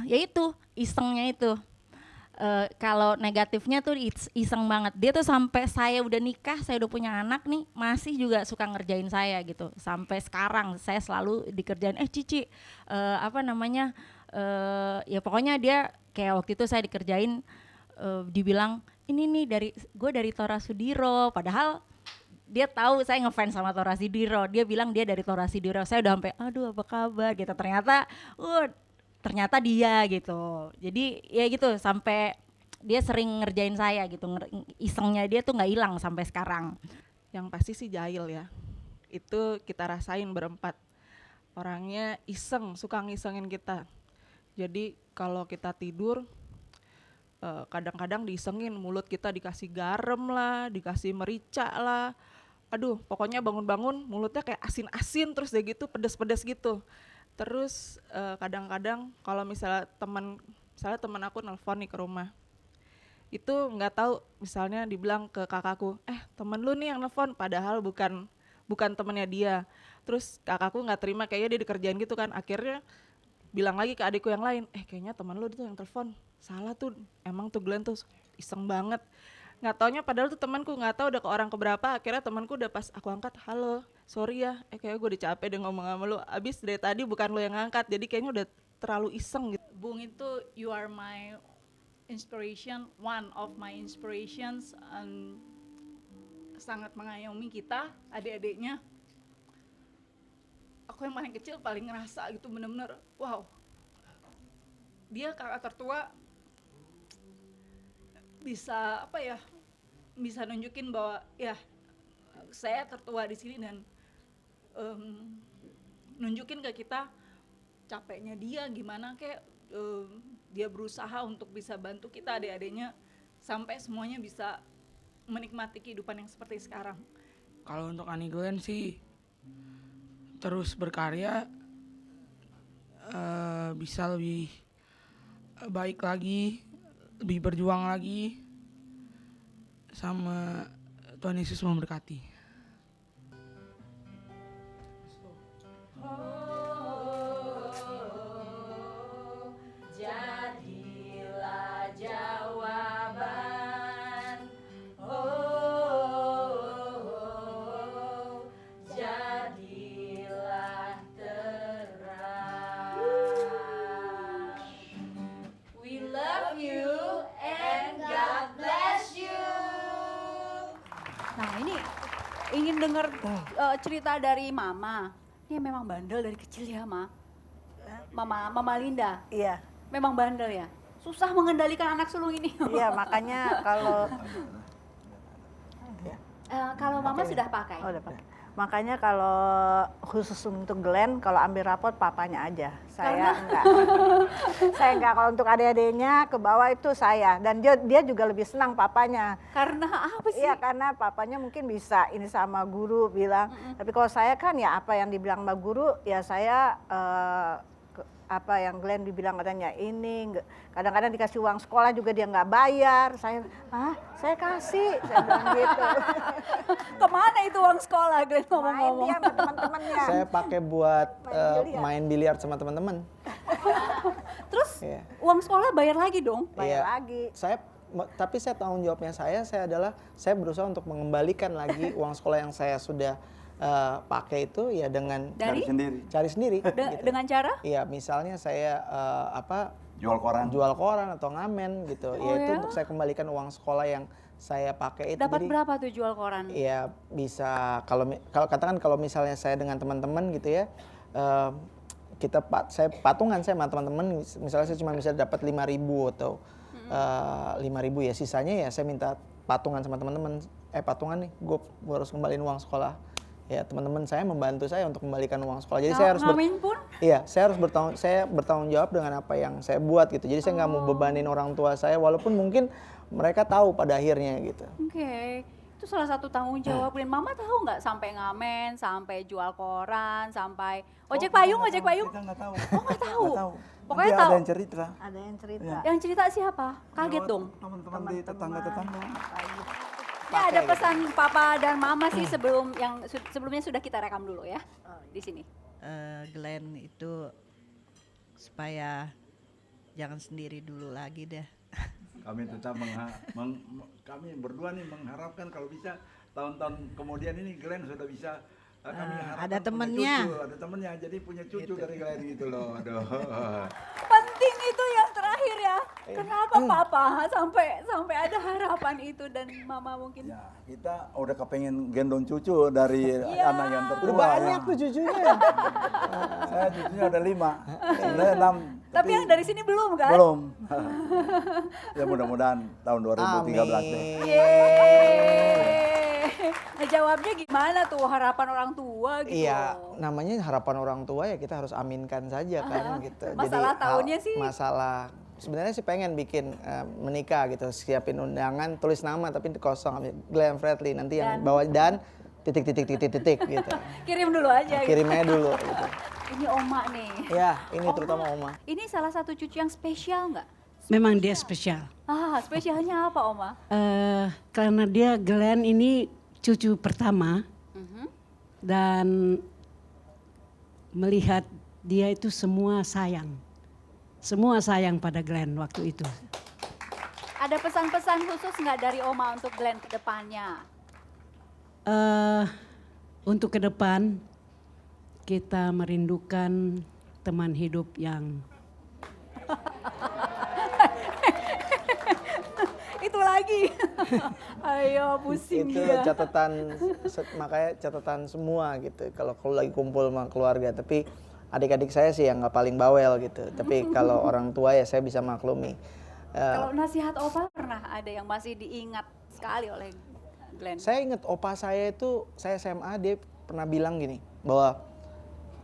ya itu isengnya itu. Kalau negatifnya tuh iseng banget. Dia tuh sampai saya udah nikah, saya udah punya anak nih, masih juga suka ngerjain saya gitu. Sampai sekarang saya selalu dikerjain, Cici, apa namanya, ya pokoknya dia kayak waktu itu saya dikerjain, dibilang ini nih gue dari Tora Sudiro, padahal dia tahu saya ngefans sama Tora Sudiro. Dia bilang dia dari Tora Sudiro. Saya udah sampai aduh apa kabar gitu. Ternyata dia gitu. Jadi ya gitu sampai dia sering ngerjain saya gitu. Isengnya dia tuh nggak hilang sampai sekarang. Yang pasti sih jahil ya. Itu kita rasain berempat. Orangnya iseng, suka ngisengin kita. Jadi kalau kita tidur kadang-kadang diisengin, mulut kita dikasih garam lah, dikasih merica lah. Aduh, pokoknya bangun-bangun mulutnya kayak asin-asin terus deh gitu, pedes-pedes gitu. Terus kadang-kadang kalau misalnya teman aku nelpon nih ke rumah, itu nggak tahu misalnya dibilang ke kakakku, temen lu nih yang nelpon, padahal bukan temennya dia. Terus kakakku nggak terima, kayaknya dia dikerjain gitu kan, akhirnya bilang lagi ke adikku yang lain, kayaknya temen lu itu yang telepon, salah tuh, emang tuh Glenn tuh iseng banget. Nggak taunya padahal tuh temanku, nggak tahu udah ke orang keberapa, akhirnya temanku udah pas aku angkat, halo, sorry ya, kayak gue udah capek deh ngomong sama lu, abis dari tadi bukan lu yang ngangkat, jadi kayaknya udah terlalu iseng gitu. Bung itu you are my inspiration, one of my inspirations, sangat mengayomi kita adik-adiknya. Aku yang paling kecil paling ngerasa gitu, bener-bener wow, dia kakak tertua, bisa apa ya, bisa nunjukin bahwa ya saya tertua di sini, dan nunjukin ke kita capeknya dia gimana, kayak dia berusaha untuk bisa bantu kita adik-adiknya sampai semuanya bisa menikmati kehidupan yang seperti sekarang. Kalau untuk Ani Glenn sih terus berkarya, bisa lebih baik lagi, lebih berjuang lagi, sama Tuhan Yesus memberkati. Ingin dengar cerita dari Mama. Ini memang bandel dari kecil ya, Mama Linda. Iya. Memang bandel ya. Susah mengendalikan anak sulung ini. Iya, makanya kalau Mama sudah pakai. Oh, udah pakai. Makanya kalau khusus untuk Glenn, kalau ambil rapot papanya aja. Saya enggak. Saya enggak. Kalau untuk adik-adiknya ke bawah itu saya. Dan dia juga lebih senang papanya. Karena apa sih? Iya, karena papanya mungkin bisa ini sama guru bilang. Tapi kalau saya kan ya apa yang dibilang sama guru, ya saya apa yang Glenn dibilang katanya ini, kadang-kadang dikasih uang sekolah juga dia nggak bayar. Saya kasih, saya bilang gitu. Kemana itu uang sekolah Glenn ngomong-ngomong? Main dia sama teman-temannya. Saya pakai buat main biliar sama teman-teman. Terus uang sekolah bayar lagi dong? Bayar lagi. Tapi saya tanggung jawabnya saya adalah saya berusaha untuk mengembalikan lagi uang sekolah yang saya sudah pakai itu ya dengan cari sendiri gitu. Dengan cara? Iya, misalnya saya jual koran atau ngamen gitu. Itu untuk saya kembalikan uang sekolah yang saya pakai itu. Dapat berapa tuh jual koran? Iya, bisa kalau katakan kalau misalnya saya dengan teman-teman gitu ya, saya patungan saya sama teman-teman, misalnya saya cuma bisa dapat 5.000 atau 5.000 ya, sisanya ya saya minta patungan sama teman-teman. Patungan nih, gue harus kembaliin uang sekolah. Ya, teman-teman saya membantu saya untuk kembalikan uang sekolah. Jadi saya harus saya bertanggung jawab dengan apa yang saya buat gitu. Jadi saya nggak mau bebanin orang tua saya, walaupun mungkin mereka tahu pada akhirnya gitu. Oke. Itu salah satu tanggung jawab. Mama tahu nggak sampai ngamen, sampai jual koran, sampai ojek payung? Kita nggak tahu. Oh, nggak tahu. Pokoknya tahu. Ada yang cerita. Ada yang cerita. Ya. Yang cerita siapa? Kaget dong. Teman-teman di tetangga-tetangga. Ya, ada pesan Papa dan Mama sih sebelumnya sudah kita rekam dulu ya di sini. Glenn itu supaya jangan sendiri dulu lagi deh. Kami tetap kami berdua nih mengharapkan kalau bisa tahun-tahun kemudian ini Glenn sudah bisa kami harapkan ada punya temennya. cucu, ada temennya, jadi punya cucu dari Glenn gitu loh. Aduh. Penting itu yang terakhir ya. Kenapa Papa sampai ada harapan itu dan Mama mungkin? Ya, kita udah kepengen gendong cucu dari anak yang tertua. Udah banyak tuh cucunya. Saya cucunya ada 5, sebenarnya 6. Tapi yang dari sini belum kan? Belum. Ya mudah-mudahan tahun 2013 deh. Nah, jawabnya gimana tuh harapan orang tua gitu? Iya, namanya harapan orang tua ya kita harus aminkan saja kan gitu. Masalah tahunnya sih? Masalah sebenarnya sih pengen bikin menikah gitu, siapin undangan, tulis nama tapi kosong, Glenn Fredly nanti yang bawa dan titik gitu. Kirim dulu aja. Kirim aja dulu gitu. Ini Oma nih. Ya, ini terutama Oma. Ini salah satu cucu yang spesial nggak? Memang dia spesial. Spesialnya apa Oma? Karena dia Glenn ini cucu pertama dan melihat dia itu semua sayang pada Glenn waktu itu. Ada pesan-pesan khusus nggak dari Oma untuk Glenn ke depannya? Untuk ke depan kita merindukan teman hidup yang itu lagi. Ayo pusing itu dia. makanya catatan semua gitu. Kalau lagi kumpul sama keluarga, tapi adik-adik saya sih yang nggak paling bawel gitu. Tapi kalau orang tua ya saya bisa maklumi. Kalau nasihat Opa pernah ada yang masih diingat sekali oleh Glenn? Saya ingat opa saya itu, saya SMA dia pernah bilang gini, bahwa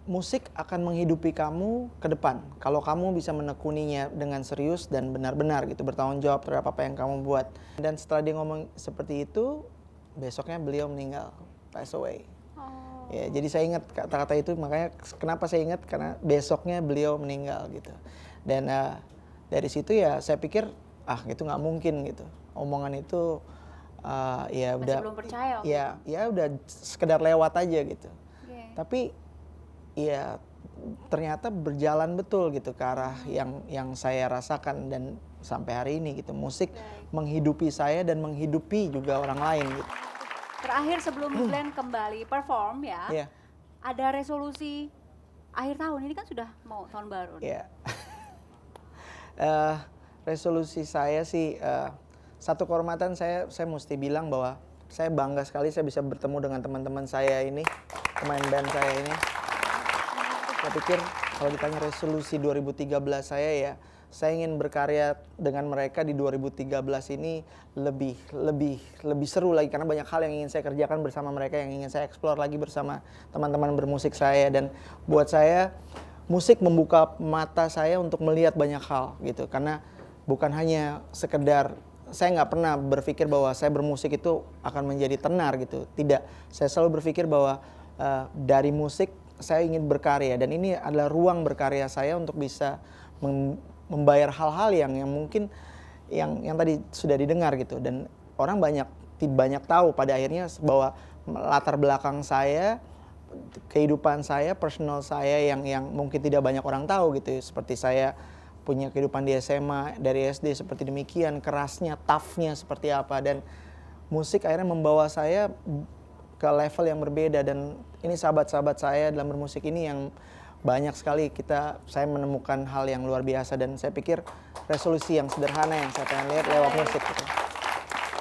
musik akan menghidupi kamu ke depan kalau kamu bisa menekuninya dengan serius dan benar-benar gitu, bertanggung jawab terhadap apa yang kamu buat. Dan setelah dia ngomong seperti itu, besoknya beliau meninggal, pass away. Ya, jadi saya ingat kata-kata itu, makanya kenapa saya ingat, karena besoknya beliau meninggal gitu. Dan dari situ ya saya pikir gitu nggak mungkin gitu, omongan itu ya masih udah belum percaya. Ya udah sekedar lewat aja gitu. Tapi ya ternyata berjalan betul gitu ke arah yang saya rasakan, dan sampai hari ini gitu musik menghidupi saya dan menghidupi juga orang lain gitu. Terakhir sebelum Glenn kembali perform ya, ada resolusi akhir tahun ini kan sudah mau tahun baru. Resolusi saya sih satu kehormatan, saya mesti bilang bahwa saya bangga sekali saya bisa bertemu dengan teman-teman saya ini, pemain band saya ini. Saya pikir kalau ditanya resolusi 2013 saya ingin berkarya dengan mereka di 2013 ini lebih seru lagi, karena banyak hal yang ingin saya kerjakan bersama mereka, yang ingin saya eksplor lagi bersama teman-teman bermusik saya. Dan buat saya musik membuka mata saya untuk melihat banyak hal gitu, karena bukan hanya sekedar, saya nggak pernah berpikir bahwa saya bermusik itu akan menjadi tenar gitu, tidak. Saya selalu berpikir bahwa dari musik saya ingin berkarya, dan ini adalah ruang berkarya saya untuk bisa membayar hal-hal yang mungkin yang tadi sudah didengar gitu. Dan orang banyak tahu pada akhirnya bahwa latar belakang saya, kehidupan saya, personal saya yang mungkin tidak banyak orang tahu gitu. Seperti saya punya kehidupan di SMA, dari SD seperti demikian, kerasnya, toughnya seperti apa, dan musik akhirnya membawa saya ke level yang berbeda. Dan ini sahabat-sahabat saya dalam bermusik ini yang banyak sekali saya menemukan hal yang luar biasa, dan saya pikir resolusi yang sederhana yang saya pengen lihat lewat musik gitu.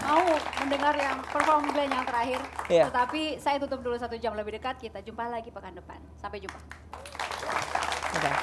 Mau mendengar yang perform Glenn yang terakhir, Iya. tetapi saya tutup dulu 1 jam lebih dekat, kita jumpa lagi pekan depan. Sampai jumpa. Okay.